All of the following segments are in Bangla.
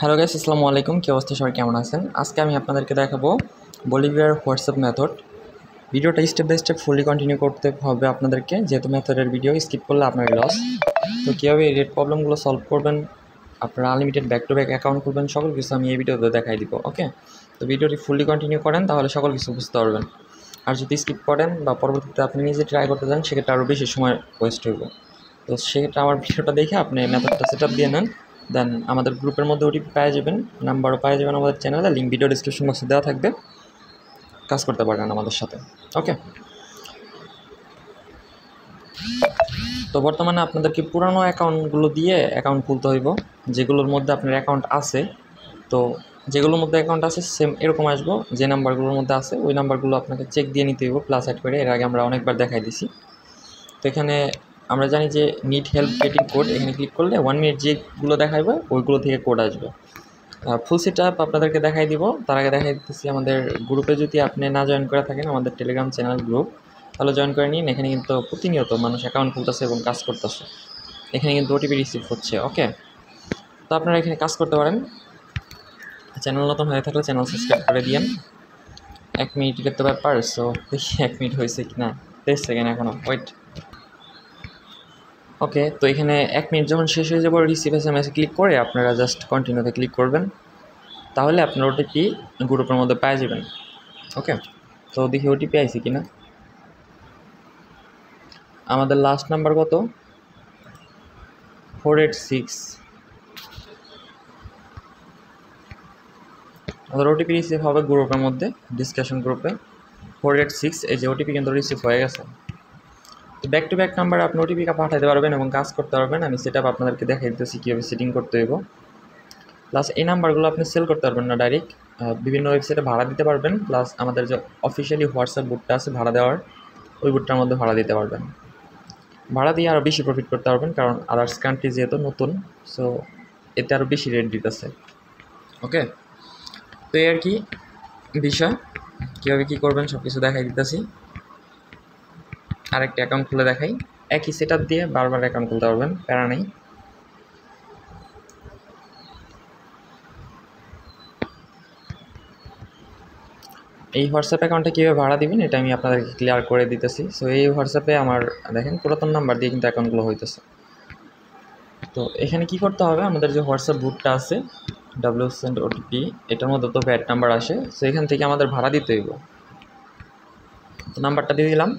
হ্যালো গাইস, আসসালামু আলাইকুম। কী অবস্থা, সবাই কেমন আছেন? আজকে আমি আপনাদেরকে দেখাবো বলিভিয়ার হোয়াটসঅ্যাপ মেথড। ভিডিওটা step by step fully continue করতে হবে আপনাদেরকে, যেহেতু মেথডের ভিডিও স্কিপ করলে আপনার লস। তো কীভাবে এই রেট প্রবলেমগুলো সলভ করবেন, আপনারা unlimited back to back account করবেন, সকল কিছু আমি এই ভিডিওতে দেখাই দিব। ওকে, তো ভিডিওটি ফুলি কন্টিনিউ করেন, তাহলে সকল কিছু বুঝতে পারবেন। আর যদি স্কিপ করেন বা পরবর্তীতে আপনি নিজে ট্রাই করতে চান, সেক্ষেত্রে আরও বেশি সময় ওয়েস্ট হইব। তো সেক্ষেত্রে আমার ভিডিওটা দেখে আপনি মেথডটা সেট আপ দিয়ে নেন, দেন আমাদের গ্রুপের মধ্যে ওটিপি পেয়ে যাবেন, নাম্বারও পেয়ে যাবেন আমাদের চ্যানেলে, লিঙ্ক ভিডিও ডিসক্রিপশন বক্সে দেওয়া থাকবে। কাজ করতে পারেন আমাদের সাথে। ওকে, তো বর্তমানে আপনাদেরকে পুরানো অ্যাকাউন্টগুলো দিয়ে অ্যাকাউন্ট খুলতে হইব, যেগুলোর মধ্যে আপনার অ্যাকাউন্ট আছে। তো যেগুলোর মধ্যে অ্যাকাউন্ট আছে সেম এরকম আসবো, যে নাম্বারগুলোর মধ্যে আছে ওই নাম্বারগুলো আপনাকে চেক দিয়ে নিতে হইব, প্লাস অ্যাড করে। এর আগে আমরা অনেকবার দেখাই দিছি। তো এখানে আমরা জানি যে নিড হেল্প গেটিং কোড, এখানে ক্লিক করলে 1 মিনিট যেগুলো দেখাইবে ওইগুলো থেকে কোড আসবে। ফুল সেট আপ আপনাদেরকে দেখাই দিব। তার আগে দেখাই দিতেছি আমাদের গ্রুপে যদি আপনি না জয়েন করে থাকেন, আমাদের টেলিগ্রাম চ্যানেল গ্রুপ, তাহলে জয়েন করে নিন। এখানে কিন্তু প্রতিনিয়ত মানুষ অ্যাকাউন্ট খুলতেছে এবং কাজ করতেছে। এখানে কিন্তু ওটিপি রিসিভ হচ্ছে। ওকে, তো আপনারা এখানে কাজ করতে পারেন। চ্যানেল নতুন হয়ে থাকলে চ্যানেল সাবস্ক্রাইব করে দিন। 1 মিনিটের তো ব্যাপার, সো দেখি 1 মিনিট হয়েছে কি না। 30 সেকেন্ড এখনও, ওয়েট। ওকে, তো এখানে 1 মিনিট যখন শেষ হয়ে যাবে, রিসিভ এসএমএসে ক্লিক করে আপনারা জাস্ট কন্টিনিউতে ক্লিক করবেন, তাহলে আপনার ওটিপি গ্রুপের মধ্যে পেয়ে যাবেন। ওকে, তো দেখি ওটিপি আইসি কিনা। আমাদের লাস্ট নাম্বার কত? 486। আমাদের ওটিপি রিসিভ হবে গ্রুপের মধ্যে, ডিসকাশন গ্রুপে 486। এই যে ওটিপি কিন্তু রিসিভ হয়ে গেছে। তো ব্যাক টু ব্যাক নাম্বারে আপনি ওটিপি পাঠাতে পারবেন এবং কাজ করতে পারবেন। আমি সেটা আপনাদেরকে দেখাই দিতেছি কীভাবে সেটিং করতে হইব। প্লাস এই নাম্বারগুলো আপনি সেল করতে পারবেন না, ডাইরেক্ট বিভিন্ন ওয়েবসাইটে ভাড়া দিতে পারবেন। প্লাস আমাদের যে অফিসিয়ালি হোয়াটসঅ্যাপ বুটটা আছে ভাড়া দেওয়ার, ওই বুটটার মধ্যে ভাড়া দিতে পারবেন। ভাড়া দিয়ে আরও বেশি প্রফিট করতে পারবেন, কারণ আদার্স কান্ট্রি যেহেতু নতুন, সো এতে আরও বেশি রেট দিতেছে। ওকে, তো এই আর কি বিষয়, কীভাবে কী করবেন সব কিছু দেখাই দিতেছি। আরেকটা অ্যাকাউন্ট খুলে দেখাই। একই সেট আপ দিয়ে বারবার অ্যাকাউন্ট খুলতে পারবেন, প্যারা নেই। এই হোয়াটসঅ্যাপ অ্যাকাউন্টে কীভাবে ভাড়া দিবেন এটা আমি আপনাদেরকে ক্লিয়ার করে দিতেছি। সো এই হোয়াটসঅ্যাপে আমার দেখেন পুরাতন নাম্বার দিয়ে কিন্তু অ্যাকাউন্টগুলো হইতেছে। তো এখানে কি করতে হবে, আমাদের যে হোয়াটসঅ্যাপ গ্রুপটা আছে সেন্ড ওটিপি, এটার মধ্যে তো ব্যাড নাম্বার আসে। সো এখান থেকে আমাদের ভাড়া দিতে হইব। তো নাম্বারটা দিয়ে দিলাম।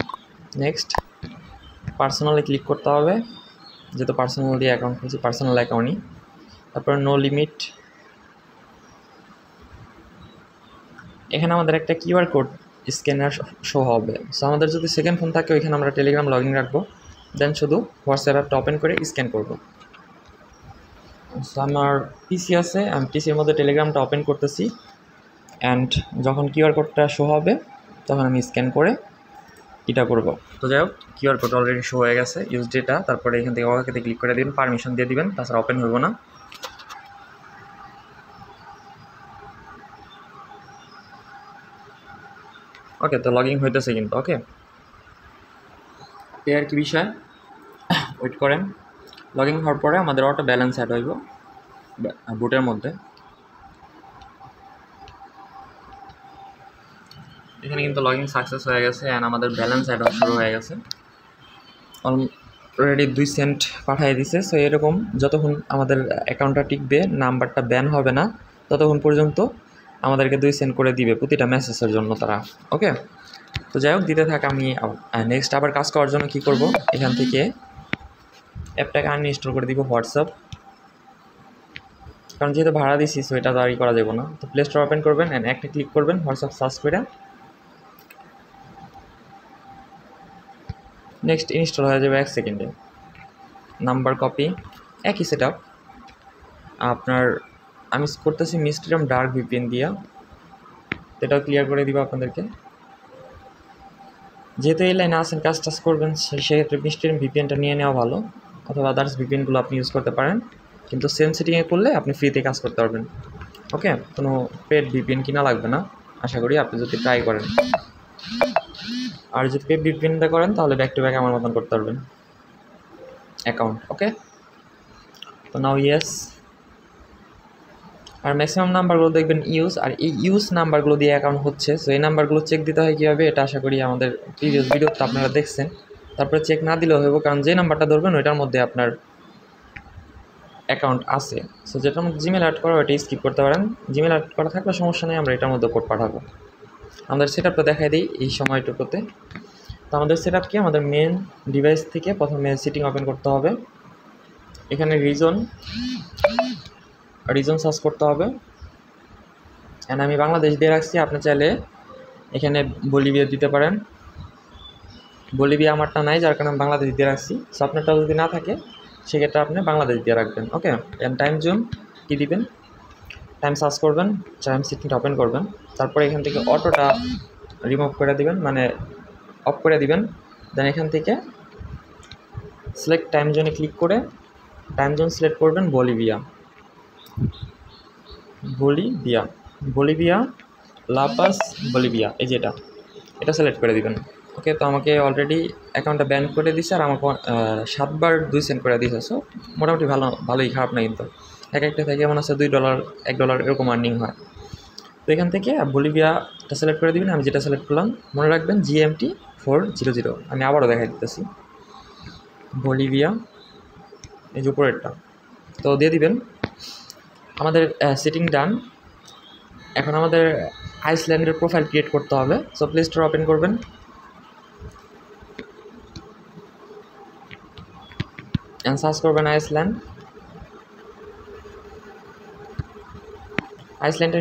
নেক্সট পার্সোনালে ক্লিক করতে হবে, যেহেতু পার্সোনাল দিয়ে অ্যাকাউন্ট খুলছি, পার্সোনাল অ্যাকাউন্টই। তারপর নো লিমিট। এখানে আমাদের একটা কিউআর কোড স্ক্যানার শো হবে। সো আমাদের যদি সেকেন্ড ফোন থাকে, ওইখানে আমরা টেলিগ্রাম লগ ইন রাখবো, দেন শুধু হোয়াটসঅ্যাপ অ্যাপটা ওপেন করে স্ক্যান করব। সো আমার পিসি আছে, আমি পিসির মধ্যে টেলিগ্রামটা ওপেন করতেছি। অ্যান্ড যখন কিউআর কোডটা শো হবে, তখন আমি স্ক্যান করে এটা করব। তো যাই হোক, কিউআর কোড অলরেডি শো হয়ে গেছে। ইউজ ডেটা, তারপরে এখান থেকে ওকেতে ক্লিক করে দিবেন, পারমিশন দিয়ে দিবেন, তাছাড়া ওপেন হইব না। ওকে, তো লগ ইন হইতেছে কিন্তু। ওকে, এই আর কি বিষয়, ওয়েট করেন। লগ ইন হওয়ার পরে আমাদের অটো ব্যালেন্স অ্যাড হইব বুটের মধ্যে। এখানে কিন্তু লগ ইন সাকসেস হয়ে গেছে অ্যান্ড আমাদের ব্যালেন্স অ্যাড হওয়া শুরু হয়ে গেছে। অলরেডি 2 সেন্ট পাঠিয়ে দিছে। সো এরকম যতক্ষণ আমাদের অ্যাকাউন্টটা টিকবে, নাম্বারটা ব্যান হবে না, ততক্ষণ পর্যন্ত আমাদেরকে 2 সেন্ট করে দিবে প্রতিটা মেসেজের জন্য তারা। ওকে, তো যাই হোক, দিতে থাক। আমি নেক্সট আবার কাজ করার জন্য কী করব, এখান থেকে অ্যাপটাকে আনইনস্টল করে দিব হোয়াটসঅ্যাপ, কারণ যেহেতু ভাড়া দিছি, সো এটা তো আর করা যাবে না। তো প্লে স্টোর ওপেন করবেন অ্যান্ড একটা ক্লিক করবেন, হোয়াটসঅ্যাপ সার্চ করে নেক্সট ইনস্টল হয়ে যাবে 1 সেকেন্ডে। নাম্বার কপি, একই সেট আপ আপনার। আমি করতেছি মিস্টিরাম ডার্ক ভিপিএন দিয়া, এটাও ক্লিয়ার করে দিব আপনাদেরকে। যেহেতু এই লাইনে আসেন, কাজ টাজ করবেন, সেক্ষেত্রে মিস্টিরাম ভিপিএনটা নিয়ে নেওয়া ভালো, অথবা আদার্স ভিপিএনগুলো আপনি ইউজ করতে পারেন, কিন্তু সেম সেটিংয়ে করলে আপনি ফ্রিতে কাজ করতে পারবেন। ওকে, কোনো পেড ভিপিএন কিনা লাগবে না আশা করি, আপনি যদি ট্রাই করেন। আর যদি পেড ভিপিএনটা করেন, তাহলে ব্যাক টু ব্যাক আমার মতন করতে পারবেন অ্যাকাউন্ট। ওকে, তো নাও ইয়েস, আর ম্যাক্সিমাম নাম্বারগুলো দেখবেন ইউজ, আর এই ইউজ নাম্বারগুলো দিয়ে অ্যাকাউন্ট হচ্ছে। সো এই নাম্বারগুলো চেক দিতে হয় কীভাবে, এটা আশা করি আমাদের প্রিভিয়াস ভিডিওতে আপনারা দেখছেন। তারপরে চেক না দিলেও হইব, কারণ যে নাম্বারটা ধরবেন ওইটার মধ্যে আপনার অ্যাকাউন্ট আছে। সো যেটার মধ্যে জিমেল অ্যাড করা ওইটা স্কিপ করতে পারেন, জিমেল অ্যাড করা থাকলে সমস্যা নেই, আমরা এটার মধ্যে কোড পাঠাবো। আমাদের সেট আপটা দেখাই দিই এই সময়টুকুতে। তো আমাদের সেট আপ কি, আমাদের মেন ডিভাইস থেকে প্রথমে সেটিং ওপেন করতে হবে। এখানে রিজন সার্চ করতে হবে, অ্যান্ড আমি বাংলাদেশ দিয়ে রাখছি। আপনি চাইলে এখানে বলিভিয়া দিতে পারেন। বলিভিয়া আমারটা নাই, যার কারণে বাংলাদেশ দিয়ে রাখছি। সো আপনারটা যদি না থাকে সেক্ষেত্রে আপনি বাংলাদেশ দিয়ে রাখবেন। ওকে, অ্যান্ড টাইম জোন কী দিবেন, টাইম সার্চ করবেন, টাইম সেটিংটা ওপেন করবেন। তারপরে এখান থেকে অটোটা রিমুভ করে দিবেন, মানে অফ করে দিবেন। দেন এখান থেকে সিলেক্ট টাইম জোনে ক্লিক করে টাইম জোন সিলেক্ট করবেন বলিভিয়া লাপাস বলিভিয়া, এই যেটা, এটা সিলেক্ট করে দিবেন। ওকে, তো আমাকে অলরেডি অ্যাকাউন্টটা ব্যান করে দিছে, আর আমাকে 7 বার 2 সেন্ট করে দিয়েছে। সো মোটামুটি ভালোই, খারাপ না কিন্তু। একটা থেকে মনে হচ্ছে $2 $1 এরকম আর্নিং হয়। তো এখান থেকে বলিভিয়াটা সিলেক্ট করে দিবেন। আমি যেটা সিলেক্ট করলাম, মনে রাখবেন GMT 400। আমি আবারও দেখাই দিতেছি, বলিভিয়া, এই যে উপরেরটা, তো দিয়ে দিবেন। আমাদের সেটিং ডান। এখন আমাদের আইসল্যান্ডের প্রোফাইল ক্রিয়েট করতে হবে। সো প্লে স্টোর ওপেন করবেন, অ্যান্ড সার্চ করবেন আইসল্যান্ড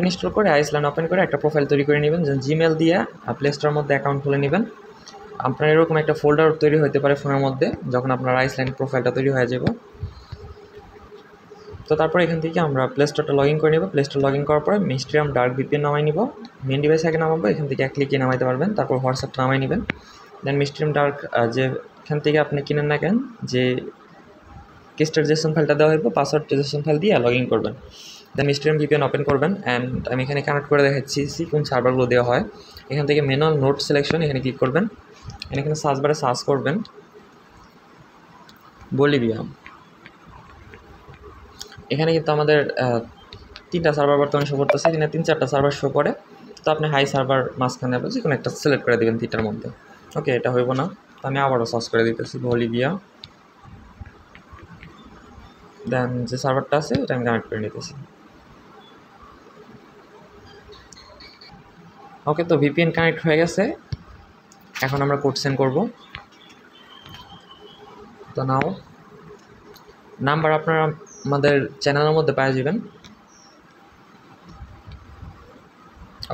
ইনস্টল করে আইসল্যান্ড ওপেন করে একটা প্রোফাইল তৈরি করে নেবেন। জিমেল দিয়ে প্লে স্টোরের মধ্যে অ্যাকাউন্ট খুলে নেবেন। আপনার এরকম একটা ফোল্ডার তৈরি হতে পারে ফোনের মধ্যে, যখন আপনার আইসল্যান্ড প্রোফাইলটা তৈরি হয়ে যাব। তো তারপরে এখান থেকে আমরা প্লে স্টোরটা লগ ইন করে নেব। প্লে স্টোর লগ ইন করার পরে মিস্ট্রিয়াম ডার্ক ভিপিএন নামাই নিব। মেন ডিভাইস আগে নামাবো, এখান থেকে এক ক্লিকে নামাইতে পারবেন। তারপর হোয়াটসঅ্যাপ নামাই নেবেন। দেন মিস্ট্রিয়াম ডার্ক, যেখান থেকে আপনি কিনেন না কেন, যে কেস্টার জেসন ফাইলটা দেওয়া হইব, পাসওয়ার্ড জেসন ফাইল দিয়ে লগ ইন করবেন। দেন মিস্ট্রিয়াম ভিপিএন ওপেন করবেন, অ্যান্ড আমি এখানে কানেক্ট করে দেখাচ্ছি কোন সার্ভারগুলো দেওয়া হয়। এখান থেকে ম্যানুয়াল নোট সিলেকশন, এখানে ক্লিক করবেন। এখানে সার্চ বারে সার্চ করবেন বলিভিয়া। এখানে কিন্তু আমাদের 3টা সার্ভার বর্তমানে শো করতেছে, এখানে 3-4টা সার্ভার শো করে। তো আপনি হাই সার্ভার মাঝখানে যে কোনো একটা সিলেক্ট করে দেবেন 3টার মধ্যে। ওকে, এটা হইব না, তো আমি আবারও সার্চ করে দিতেছি বলিভিয়া। দেন যে সার্ভারটা আছে এটা আমি কানেক্ট করে নিতেছি। ওকে, তো ভিপিএন কানেক্ট হয়ে গেছে। এখন আমরা কোড সেন্ড করব। তো নাও নাম্বার আপনারা আমাদের চ্যানেলের মধ্যে পেয়ে যাবেন।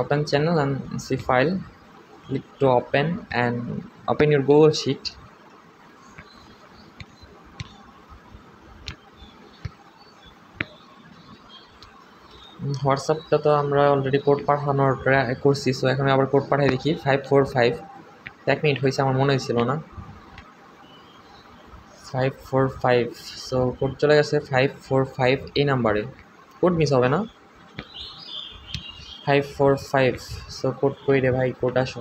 Open channel and see file, click to open and open your Google sheet. হোয়াটসঅ্যাপটা তো আমরা অলরেডি কোড পাঠানোর করছি। সো এখন আবার কোড পাঠিয়ে দেখি 545। 1 মিনিট হয়েছে, আমার মনে হয়েছিল না 545। সো কোড চলে গেছে 545 এই নাম্বারে, কোড মিস হবে না। 545। সো কোড কই রে ভাই, কোড আসো।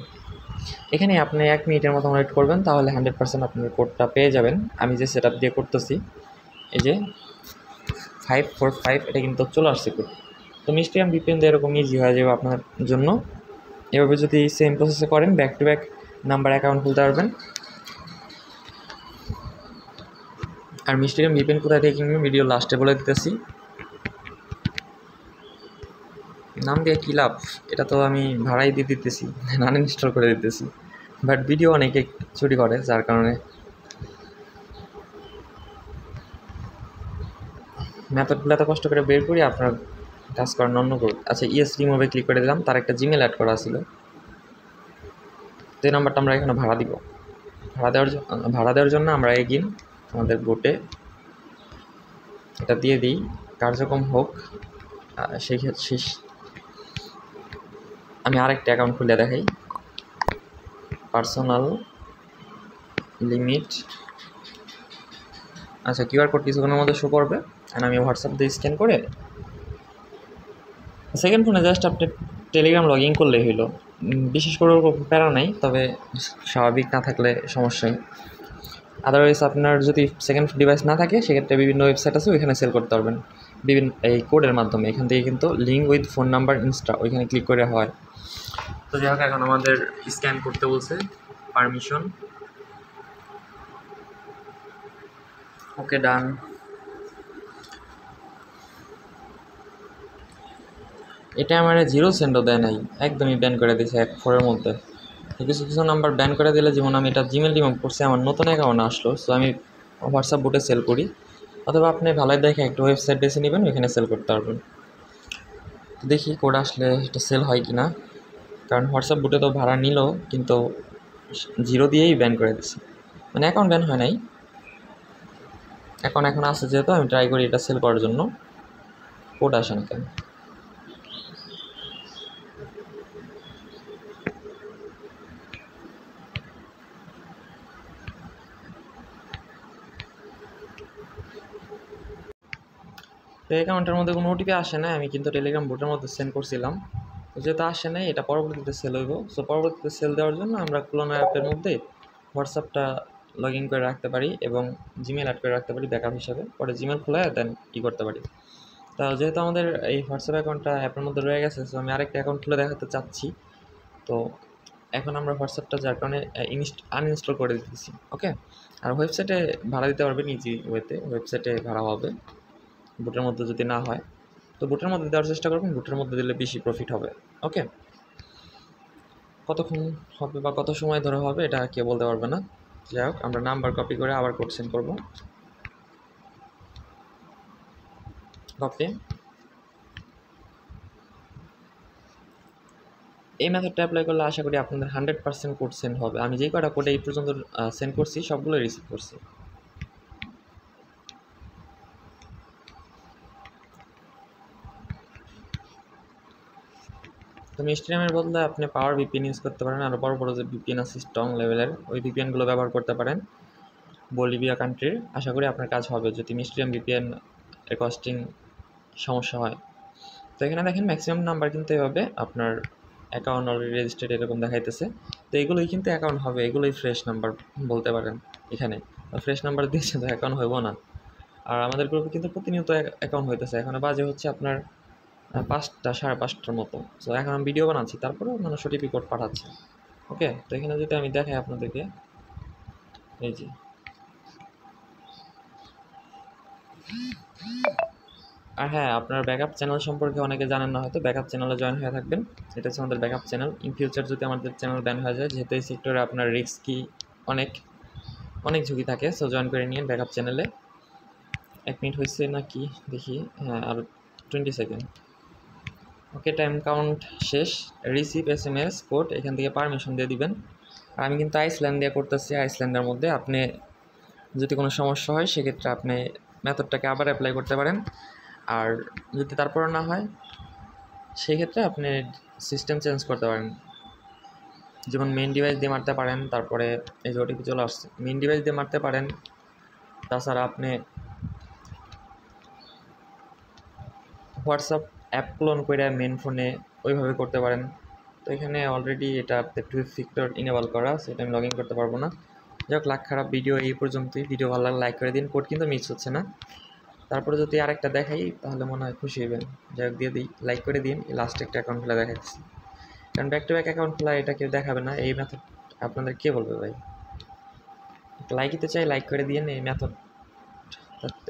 এখানে আপনি 1 মিনিটের মতো ওয়েট করবেন, তাহলে 100% আপনি কোডটা পেয়ে যাবেন। আমি যে সেট আপ দিয়ে করতেছি, এই যে 545, এটা কিন্তু চলে আসছে কোড। তো মিস্ট্রিয়াম ভিপিএন দিয়ে এরকম ইজি হয়ে যাবে আপনার জন্য। এভাবে যদি সেম প্রসেসে করেন, back to back number account খুলতে পারবেন। আর মিস্ট্রিয়াম ভিপিএন কোথায় থেকে কিনবেন ভিডিও লাস্টে বলে দিতেছি। নাম দিয়ে কী লাভ, এটা তো আমি ভাড়াই দিয়ে দিতেছি, আনইনস্টল করে দিতেছি। বাট ভিডিও অনেকে চুরি করে, যার কারণে মেথডগুলো এত কষ্ট করে বের করি, আপনার কাজ করেন অন্য করুন। আচ্ছা, ইয়েস রিমুভে ক্লিক করে দিলাম। তার একটা জিমেল অ্যাড করা ছিল, তো এই নাম্বারটা আমরা এখানে ভাড়া দিব। ভাড়া দেওয়ার জন্য আমরা এগিন আমাদের বোটে এটা দিয়ে দিই, কার্যক্রম হোক। সেই ক্ষেত্রে শেষ। আমি আরেকটা অ্যাকাউন্ট খুলে দেখাই, পার্সোনাল লিমিট। আচ্ছা, কিউআর কোড কিছুক্ষণের মধ্যে শো করবে, অ্যান্ড আমি হোয়াটসঅ্যাপ দিয়ে স্ক্যান করে সেকেন্ড ফোনে জাস্ট আপনি টেলিগ্রাম লগ ইন করলেই হইলো। বিশেষ করে প্যারা নাই, তবে স্বাভাবিক না থাকলে সমস্যাই। আদারওয়াইজ আপনার যদি সেকেন্ড ডিভাইস না থাকে, সেক্ষেত্রে বিভিন্ন ওয়েবসাইট আছে, ওইখানে সেল করতে পারবেন। বিভিন্ন এই কোডের মাধ্যমে এখান থেকে কিন্তু link with phone number Insta ওইখানে ক্লিক করে হয়। তো যাই হোক, এখন আমাদের স্ক্যান করতে বলছে, পারমিশন, ওকে ডান। এটা আমার 0 সেন্টও দেয় নাই, একদমই ব্যান করে দিয়েছে 1-4 মধ্যে। কিছু কিছু নাম্বার ব্যান করে দিলে, যেমন আমি এটা জিমেল রিমুভ করছি, আমার নতুন অ্যাকাউন্ট আসলো, সো আমি হোয়াটসঅ্যাপ বুটে সেল করি, অথবা আপনি ভালোই দেখে একটা ওয়েবসাইট বেছে নেবেন, ওইখানে সেল করতে পারবেন। তো দেখি কোড আসলে এটা সেল হয় কি না, কারণ হোয়াটসঅ্যাপ বুটে তো ভাড়া নিল, কিন্তু 0 দিয়েই ব্যান করে দিচ্ছে, মানে অ্যাকাউন্ট ব্যান হয় নাই, অ্যাকাউন্ট এখন আসছে যেহেতু আমি ট্রাই করি এটা সেল করার জন্য। কোড আসে না কেন? তো অ্যাকাউন্টের মধ্যে কোনো ওটিপি আসে না, আমি কিন্তু টেলিগ্রাম বোটের মধ্যে সেন্ড করছিলাম, তো যেহেতু আসে নাই, এটা পরবর্তীতে সেল হইব। সো পরবর্তীতে সেল দেওয়ার জন্য আমরা ক্লোন অ্যাপের মধ্যে হোয়াটসঅ্যাপটা লগ ইন করে রাখতে পারি এবং জিমেল অ্যাড করে রাখতে পারি ব্যাকআপ হিসাবে, পরে জিমেল খোলা দেন করতে পারি। তা যেহেতু আমাদের এই হোয়াটসঅ্যাপ অ্যাকাউন্টটা অ্যাপের মধ্যে রয়ে গেছে, সো আমি আরেকটা অ্যাকাউন্ট খুলে দেখাতে চাচ্ছি। তো এখন আমরা হোয়াটসঅ্যাপটা যার কারণে আনইনস্টল করে দিতেছি, ওকে। আর ওয়েবসাইটে ভাড়া দিতে পারবেন ইজি ওয়েতে, ওয়েবসাইটে ভাড়া হবে, বুটের মধ্যে যদি না হয় তো বুটের মধ্যে দেওয়ার চেষ্টা করবেন, বুটের মধ্যে দিলে বেশি প্রফিট হবে, ওকে। কতক্ষণ হবে বা কত সময় ধরে হবে এটা কেউ বলতে পারবে না। যাই হোক, আমরা নাম্বার কপি করে আবার কোড সেন্ড করবো, কপি। এই মেথডটা অ্যাপ্লাই করলে আশা করি আপনাদের 100% কোড সেন্ড হবে। আমি যেই কটা কোডে এই পর্যন্ত সেন্ড করছি সবগুলো রিসিভ করছি। তো মিস্ট্রিয়ামের বদলে আপনি পাওয়ার ভিপিএন ইউজ করতে পারেন, আরও বড় বড় যে ভিপিএন আছে স্ট্রং লেভেলের, ওই ভিপিএনগুলো ব্যবহার করতে পারেন বলিভিয়া কান্ট্রির। আশা করি আপনার কাজ হবে যদি মিস্ট্রিয়াম ভিপিএন এর কস্টিং সমস্যা হয়। তো এখানে দেখেন ম্যাক্সিমাম নাম্বার কিন্তু এভাবে আপনার অ্যাকাউন্ট অলরেডি রেজিস্টার্ড এরকম দেখাইতেছে। তো এগুলোই কিন্তু অ্যাকাউন্ট হবে, এগুলোই ফ্রেশ নাম্বার বলতে পারেন। এখানে ফ্রেশ নাম্বার দিয়েছে তো অ্যাকাউন্ট হইব না। আর আমাদের গ্রুপে কিন্তু প্রতিনিয়ত অ্যাকাউন্ট হইতেছে, এখন বাজে হচ্ছে আপনার 5টা 5:30টার মতো। সো এখন আমি ভিডিও বানাচ্ছি, তারপরেও মানুষ ওটিপি কোড পাঠাচ্ছে, ওকে। তো এখানে যদি আমি দেখাই আপনাদেরকে, এই যে আর হ্যাঁ, আপনার ব্যাকআপ চ্যানেল সম্পর্কে অনেকে জানেন না হয়তো, ব্যাকআপ চ্যানেলে জয়েন হয়ে থাকবেন। এটা হচ্ছে আমাদের ব্যাকআপ চ্যানেল। ইন ফিউচার যদি আমাদের চ্যানেল ব্যান হয়ে যায়, যেহেতু এই সেক্টরে আপনার রিস্কি অনেক অনেক ঝুঁকি থাকে, সো জয়েন করে নিন ব্যাকআপ চ্যানেলে। 1 মিনিট হয়েছে না কি দেখি, হ্যাঁ আর 20 সেকেন্ড, ওকে। টাইম কাউন্ট শেষ। রিসিভ SMS কোড, এখান থেকে পারমিশন দিয়ে দিবেন। আর আমি কিন্তু আইসল্যান্ড দিয়ে করতেছি, আইসল্যান্ডের মধ্যে আপনি যদি কোনো সমস্যা হয় সেক্ষেত্রে আপনি মেথডটাকে আবার অ্যাপ্লাই করতে পারেন। আর যদি তারপরে না হয় সেক্ষেত্রে আপনি সিস্টেম চেঞ্জ করতে পারেন, যেমন মেইন ডিভাইস দিয়ে মারতে পারেন। তারপরে এই যে ওটিপি চলে আসছে, মেইন ডিভাইস দিয়ে মারতে পারেন। তাছাড়া আপনি হোয়াটসঅ্যাপ অ্যাপ ক্লোন করে মেন ফোনে ওইভাবে করতে পারেন। তো এখানে অলরেডি এটা টু ফ্যাক্টর ইনেবল করা, সেটা আমি লগ ইন করতে পারবো না। যাই হোক, লাখ খারাপ ভিডিও এই পর্যন্তই। ভিডিও ভালো লাগলে লাইক করে দিন, কোড কিন্তু মিস হচ্ছে না। তারপরে যদি আরেকটা দেখাই তাহলে মনে হয় খুশি হবেন। যাই হোক, দিয়ে দিই, লাইক করে দিন। লাস্ট একটা অ্যাকাউন্ট খোলা দেখাচ্ছি, কারণ ব্যাক টু ব্যাক অ্যাকাউন্ট খোলা এটা কেউ দেখাবে না, এই মেথড আপনাদের কে বলবে ভাই। লাইক দিতে চাই, লাইক করে দিন। এই মেথড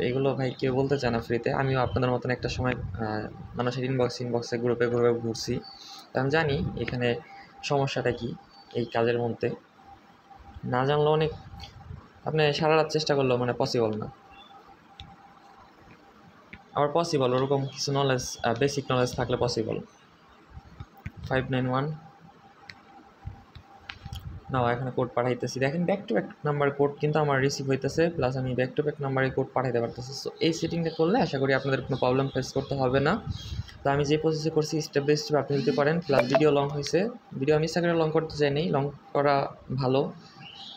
এগুলো ভাই কেউ বলতে চায় না ফ্রিতে। আমিও আপনাদের মতন একটা সময় মানুষের ইনবক্সে গ্রুপে ঘুরছি, তো আমি জানি এখানে সমস্যাটা কি এই কাজের মধ্যে। না জানলেও অনেক, আপনি সারা রাত চেষ্টা করলেও মানে পসিবল না। আবার পসিবল, ওরকম কিছু নলেজ, বেসিক নলেজ থাকলে পসিবল। 591 না, এখানে কোড পাঠাইতেছি, দেখেন back to back number code কিন্তু আমার রিসিভ হইতেছে, প্লাস আমি ব্যাক টু ব্যাক নাম্বারে কোড পাঠাইতে পারতেছি। সো এই সেটিংটা করলে আশা করি আপনাদের কোনো প্রবলেম ফেস করতে হবে না। তো আমি যে প্রসেসে করছি স্টেপ বাই স্টেপ আপনি দিতে পারেন। প্লাস ভিডিও লং হয়েছে, ভিডিও আমি ইচ্ছা করে লং করতে চাইনি, লং করা ভালো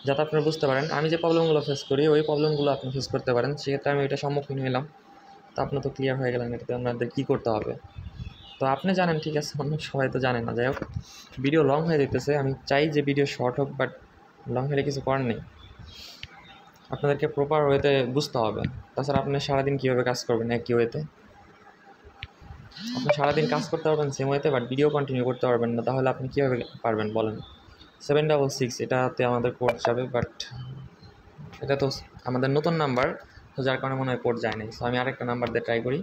যাতে আপনারা বুঝতে পারেন আমি যে প্রবলেমগুলো ফেস করি ওই প্রবলেমগুলো আপনি ফেস করতে পারেন। সেক্ষেত্রে আমি এটা সম্মুখীন হলাম, তো আপনার তো ক্লিয়ার হয়ে গেলেন এটাতে আপনাদের কী করতে হবে। তো আপনি জানেন, ঠিক আছে, অন্য সবাই তো জানে না। যাই হোক, ভিডিও লং হয়ে যেতেছে, আমি চাই যে ভিডিও শর্ট হোক, বাট লং হলে কিছু করার নেই, আপনাদেরকে প্রপার ওয়েতে বুঝতে হবে। তাছাড়া আপনি সারাদিন কীভাবে কাজ করবেন একই ওয়েতে, আপনি সারাদিন কাজ করতে পারবেন সেম ওয়েতে, বাট ভিডিও কন্টিনিউ করতে পারবেন না। তাহলে আপনি কীভাবে পারবেন বলেন? 766 এটাতে আমাদের কোড যাবে, বাট এটা তো আমাদের নতুন নাম্বার, তো যার কারণে মনে হয় কোড যায় নাই। সো আমি আরেকটা নাম্বার দিয়ে ট্রাই করি।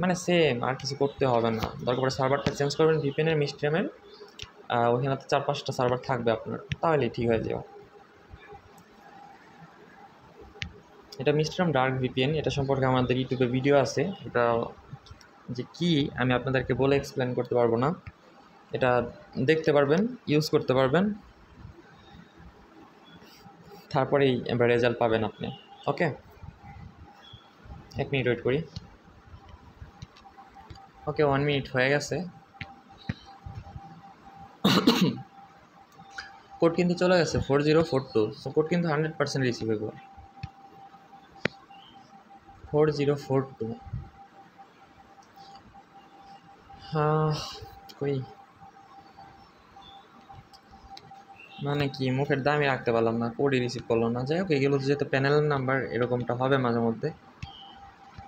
মানে সেম, আর কিছু করতে হবে না। দরকার পড়ে সার্ভারটা চেঞ্জ করবেন ভিপিএনের মিস্ট্রিয়ামের, ওইখানে তো 4-5টা সার্ভার থাকবে আপনার, তাহলেই ঠিক হয়ে যাবে। এটা মিস্ট্রিয়াম ডার্ক ভিপিএন, এটা সম্পর্কে আমাদের ইউটিউবে ভিডিও আছে। এটা যে কি আমি আপনাদেরকে বলে এক্সপ্লেন করতে পারবো না, এটা দেখতে পারবেন, ইউজ করতে পারবেন, তারপরেই এবার রেজাল্ট পাবেন আপনি। ওকে, 1 মিনিট ওয়েট করি। ওকে, 1 মিনিট হয়ে গেছে। কোড কিন্তু চলে গেছে 4042। সো কোড কিন্তু 100% রিসিভ হইব। 4042 কই মানে কি মুখের দামই রাখতে পারলাম না, কোডই রিসিভ করলো না। যাই হোক, এগুলো যেহেতু প্যানেলের নাম্বার, এরকমটা হবে মাঝে মধ্যে।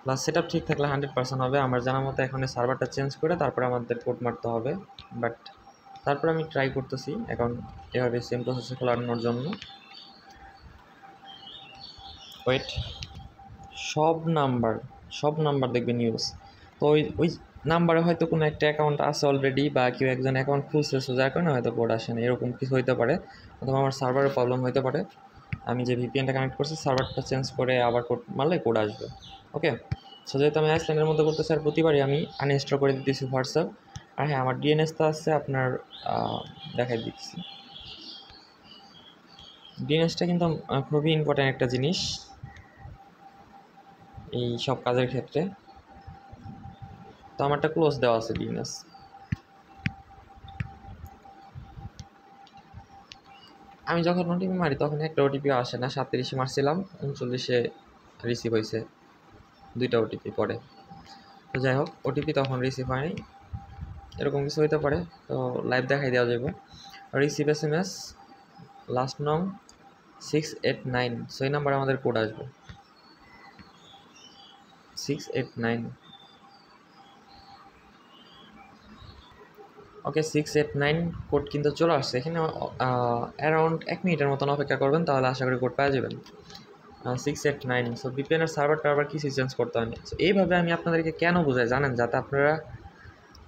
প্লাস সেট আপ ঠিক থাকলে 100% হবে। আমার জানা মতো এখন সার্ভারটা চেঞ্জ করে তারপরে আমাদের কোড মারতে হবে, বাট তারপর আমি ট্রাই করতেছি এখন এভাবে সেম প্রসেসে খোলানোর জন্য। ওয়েট, সব নাম্বার দেখবেন ইউজ। তো ওই নাম্বারে হয়তো কোনো একটা অ্যাকাউন্ট আছে অলরেডি, বা কেউ একজন অ্যাকাউন্ট খুলছে, সো যার কারণে হয়তো কোড আসে না, এরকম কিছু হইতে পারে। অথবা আমার সার্ভারের প্রবলেম হইতে পারে। আমি যে ভিপিএনটা কানেক্ট করছি সার্ভারটা চেঞ্জ করে আবার কোড মারলে কোড আসবে। ওকে, সো যেহেতু আমি আইসল্যান্ডের মধ্যে করতেছি, আর প্রতিবারই আমি আনইনস্টল করে দিতেছি হোয়াটসঅ্যাপ। আর হ্যাঁ, আমার ডিএনএস তো আছে আপনার, দেখাই দিচ্ছি। ডিএনএসটা কিন্তু খুবই ইম্পর্ট্যান্ট একটা জিনিস এই সব কাজের ক্ষেত্রে। তো আমারটা ক্লোজ দেওয়া আছে ডিএনএস। আমি যখন ওটিপি মারি তখন একটা ওটিপিও আসে না। 37 মারছিলাম, 39 রিসিভ হয়েছে 2টা ওটিপি পরে। তো যাই হোক, ওটিপি তখন রিসিভ হয়নি, এরকম কিছু হইতে পারে। তো লাইভ দেখাই দেওয়া যাবে। রিসিভ SMS লাস্ট নং 689, সো এই নাম্বারে আমাদের কোড আসবে 689। ওকে, 689 কোড কিন্তু চলে আসছে। এখানে অ্যারাউন্ড 1 মিনিটের মতন অপেক্ষা করবেন, তাহলে আশা করি কোড পেয়ে যাবেন। 689। সো ভিপিএনের সার্ভারটা আবার কিছু চেঞ্জ করতে হয়নি। সো এইভাবে আমি আপনাদেরকে কেন বোঝাই জানেন, যাতে আপনারা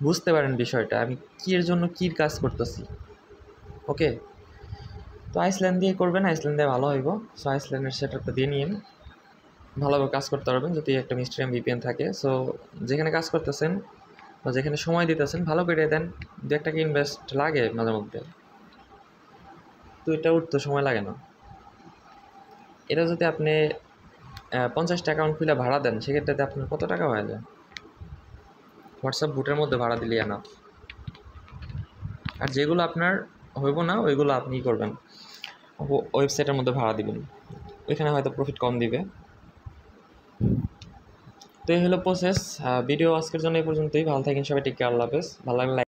বুঝতে পারেন বিষয়টা আমি কী এর জন্য কী কাজ করতেছি। ওকে, তো আইসল্যান্ড দিয়ে করবেন, আইসল্যান্ড দিয়ে ভালো হইব। সো আইসল্যান্ডের সেটআপটা দিয়ে নিন, ভালোভাবে কাজ করতে পারবেন যদি একটা মিস্ট্রিয়াম ভিপিএন থাকে। সো যেখানে কাজ করতেছেন বা যেখানে সময় দিতেছেন ভালো করে দেন। 2 টাকা ইনভেস্ট লাগে মাঝে মধ্যে, তো এটা উঠতে সময় লাগে না। এটা যদি আপনি 50টা অ্যাকাউন্ট খুলে ভাড়া দেন, সেক্ষেত্রে আপনার কত টাকা হয়ে যায়? হোয়াটসঅ্যাপ বুটের মধ্যে ভাড়া দিলে না। আর যেগুলো আপনার হইব না ওইগুলো আপনি করবেন, ওয়েবসাইটের মধ্যে ভাড়া দিবেন, ওইখানে হয়তো প্রফিট কম দিবে। তো এই হলো প্রসেস। ভিডিও আজকের জন্য এই পর্যন্তই। ভালো থাকেন সবাই, টেক কেয়ার, আল্লাহ হাফেজ। ভালো লাগলে